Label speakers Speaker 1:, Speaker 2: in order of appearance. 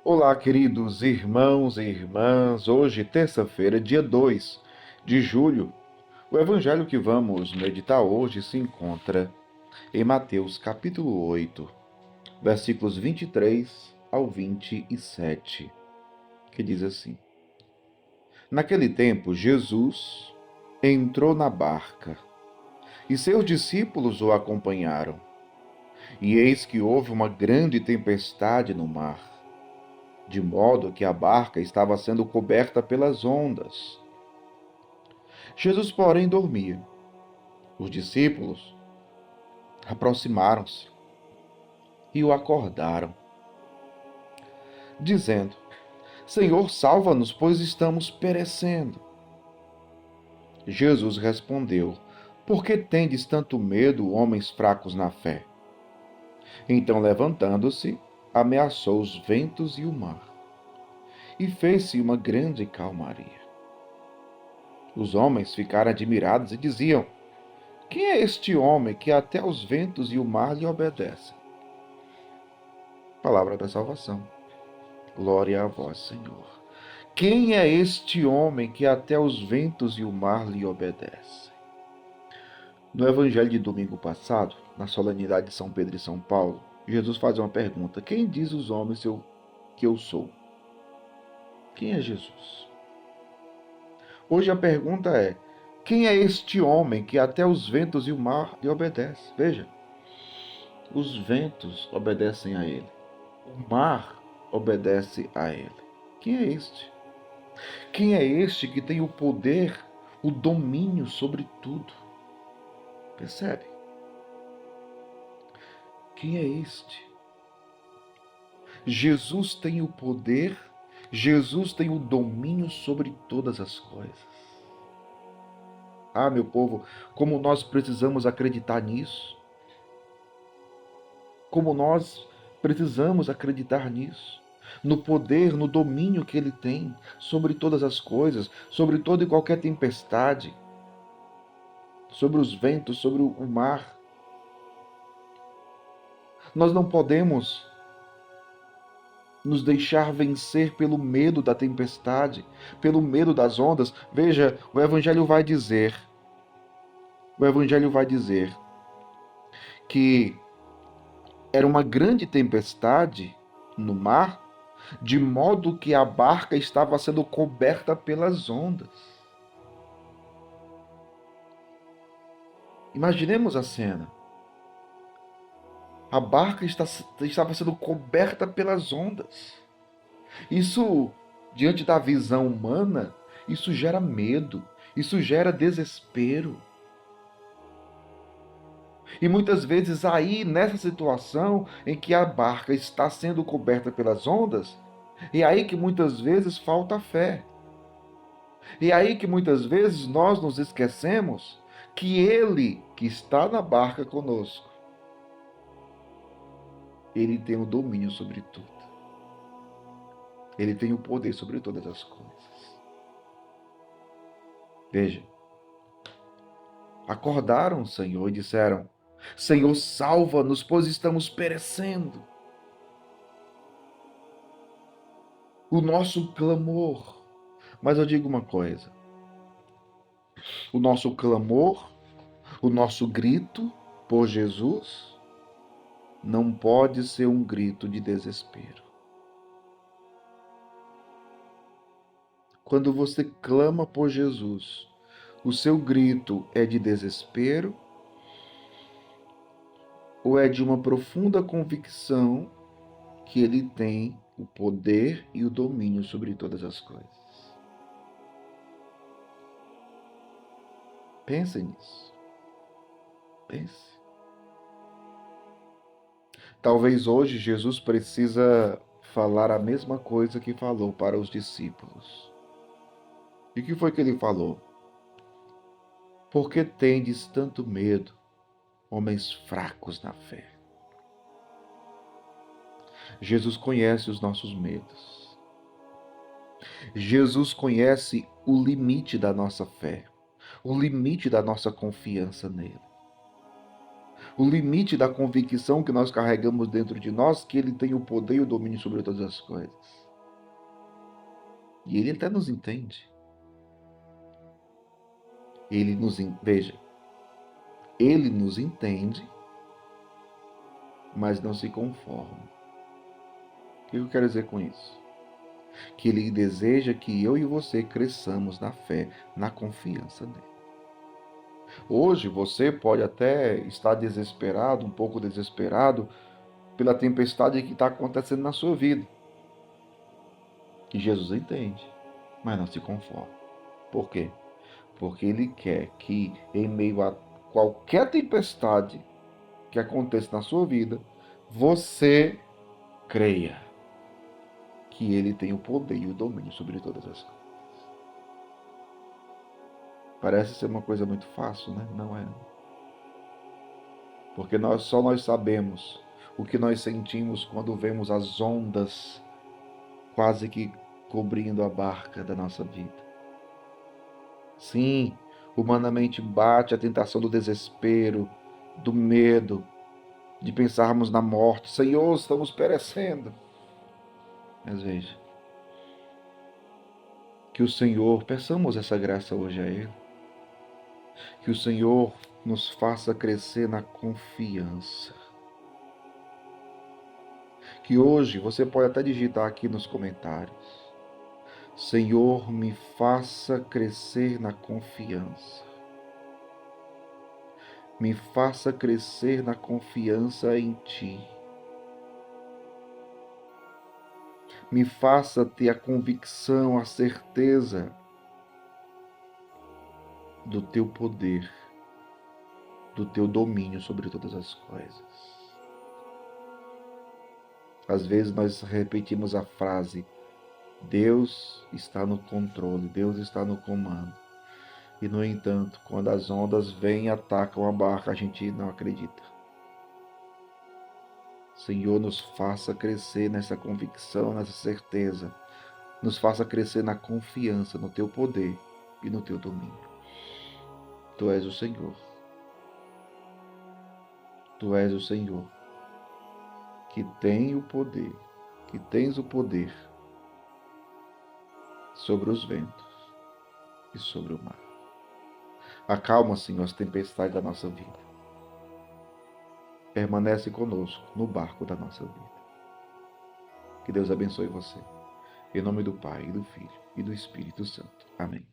Speaker 1: Olá, queridos irmãos e irmãs. Hoje, terça-feira, dia 2 de julho. O evangelho que vamos meditar hoje se encontra em Mateus capítulo 8, versículos 23 ao 27, que diz assim: Naquele tempo, Jesus entrou na barca e seus discípulos o acompanharam. E eis que houve uma grande tempestade no mar, de modo que a barca estava sendo coberta pelas ondas. Jesus, porém, dormia. Os discípulos aproximaram-se e o acordaram, dizendo: Senhor, salva-nos, pois estamos perecendo. Jesus respondeu: Por que tendes tanto medo, homens fracos na fé? Então, levantando-se, ameaçou os ventos e o mar, e fez-se uma grande calmaria. Os homens ficaram admirados e diziam: Quem é este homem que até os ventos e o mar lhe obedecem? Palavra da salvação. Glória a vós, Senhor. Quem é este homem que até os ventos e o mar lhe obedecem? No evangelho de domingo passado, na solenidade de São Pedro e São Paulo, Jesus faz uma pergunta: Quem diz os homens que eu sou? Quem é Jesus? Hoje a pergunta é: quem é este homem que até os ventos e o mar lhe obedecem? Veja, os ventos obedecem a ele, o mar obedece a ele. Quem é este? Quem é este que tem o poder, o domínio sobre tudo? Percebe? Quem é este? Jesus tem o poder, Jesus tem o domínio sobre todas as coisas. Ah, meu povo, como nós precisamos acreditar nisso. Como nós precisamos acreditar nisso. No poder, no domínio que ele tem sobre todas as coisas, sobre toda e qualquer tempestade, sobre os ventos, sobre o mar. Nós não podemos nos deixar vencer pelo medo da tempestade, pelo medo das ondas. Veja, o Evangelho vai dizer que era uma grande tempestade no mar, de modo que a barca estava sendo coberta pelas ondas. Imaginemos a cena. A barca estava sendo coberta pelas ondas. Isso, diante da visão humana, isso gera medo, isso gera desespero. E muitas vezes aí, nessa situação em que a barca está sendo coberta pelas ondas, é aí que muitas vezes falta fé. É aí que muitas vezes nós nos esquecemos que Ele que está na barca conosco, Ele tem o domínio sobre tudo. Ele tem o poder sobre todas as coisas. Veja, acordaram o Senhor e disseram: Senhor, salva-nos, pois estamos perecendo. O nosso clamor. Mas eu digo uma coisa: o nosso clamor, o nosso grito por Jesus, não pode ser um grito de desespero. Quando você clama por Jesus, o seu grito é de desespero ou é de uma profunda convicção que Ele tem o poder e o domínio sobre todas as coisas? Pense nisso. Pense. Talvez hoje Jesus precisa falar a mesma coisa que falou para os discípulos. E o que foi que ele falou? Por que tendes tanto medo, homens fracos na fé? Jesus conhece os nossos medos. Jesus conhece o limite da nossa fé, o limite da nossa confiança nele. o limite da convicção que nós carregamos dentro de nós, que Ele tem o poder e o domínio sobre todas as coisas. E Ele até nos entende. Veja, Ele nos entende, mas não se conforma. O que eu quero dizer com isso? Que Ele deseja que eu e você cresçamos na fé, na confiança nele. Hoje você pode até estar desesperado, um pouco desesperado, pela tempestade que está acontecendo na sua vida. E Jesus entende, mas não se conforma. Por quê? Porque Ele quer que, em meio a qualquer tempestade que aconteça na sua vida, você creia que Ele tem o poder e o domínio sobre todas as coisas. Parece ser uma coisa muito fácil, né? Não é. Porque só nós sabemos o que nós sentimos quando vemos as ondas quase que cobrindo a barca da nossa vida. Sim, humanamente bate a tentação do desespero, do medo, de pensarmos na morte. Senhor, estamos perecendo. Mas veja, que o Senhor, peçamos essa graça hoje a Ele, que o Senhor nos faça crescer na confiança. Que hoje você pode até digitar aqui nos comentários: Senhor, me faça crescer na confiança. Me faça crescer na confiança em Ti. Me faça ter a convicção, a certeza do Teu poder, do Teu domínio sobre todas as coisas. Às vezes nós repetimos a frase: Deus está no controle, Deus está no comando. E, no entanto, quando as ondas vêm e atacam a barca, a gente não acredita. Senhor, nos faça crescer nessa convicção, nessa certeza. Nos faça crescer na confiança no Teu poder e no Teu domínio. Tu és o Senhor. Tu és o Senhor que tem o poder, que tens o poder sobre os ventos e sobre o mar. Acalma, Senhor, as tempestades da nossa vida. Permanece conosco no barco da nossa vida. Que Deus abençoe você. Em nome do Pai, e do Filho, e do Espírito Santo. Amém.